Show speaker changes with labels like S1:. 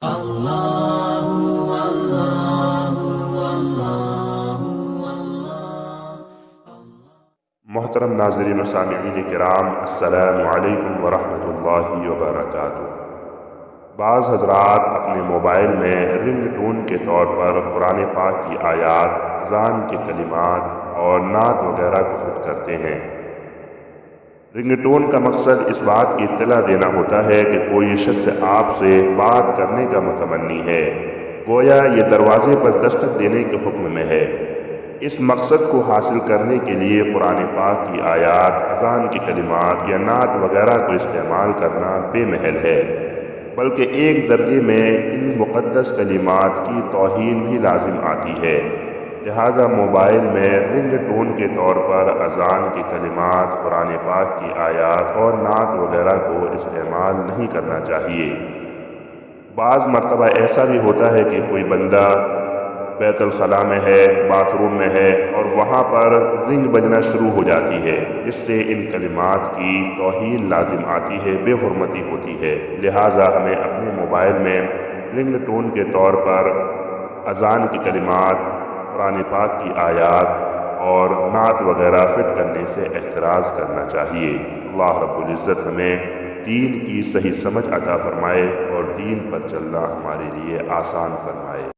S1: محترم ناظرین و سامعین کرام، السلام علیکم ورحمۃ اللہ وبرکاتہ۔ بعض حضرات اپنے موبائل میں رنگ ٹون کے طور پر قرآن پاک کی آیات، اذان کے کلمات اور نعت وغیرہ کو فٹ کرتے ہیں۔ رنگ ٹون کا مقصد اس بات کی اطلاع دینا ہوتا ہے کہ کوئی شخص آپ سے بات کرنے کا متمنی ہے، گویا یہ دروازے پر دستک دینے کے حکم میں ہے۔ اس مقصد کو حاصل کرنے کے لیے قرآن پاک کی آیات، اذان کی کلمات یا نعت وغیرہ کو استعمال کرنا بے محل ہے، بلکہ ایک درجے میں ان مقدس کلمات کی توہین بھی لازم آتی ہے۔ لہذا موبائل میں رنگ ٹون کے طور پر اذان کی کلمات، قرآن پاک کی آیات اور نعت وغیرہ کو استعمال نہیں کرنا چاہیے۔ بعض مرتبہ ایسا بھی ہوتا ہے کہ کوئی بندہ بیت الخلاء میں ہے، باتھ روم میں ہے اور وہاں پر رنگ بجنا شروع ہو جاتی ہے، جس سے ان کلمات کی توہین لازم آتی ہے، بے حرمتی ہوتی ہے۔ لہٰذا ہمیں اپنے موبائل میں رنگ ٹون کے طور پر اذان کی کلمات، قرآن پاک کی آیات اور نعت وغیرہ فٹ کرنے سے احتراز کرنا چاہیے۔ اللہ رب العزت ہمیں دین کی صحیح سمجھ عطا فرمائے اور دین پر چلنا ہمارے لیے آسان فرمائے۔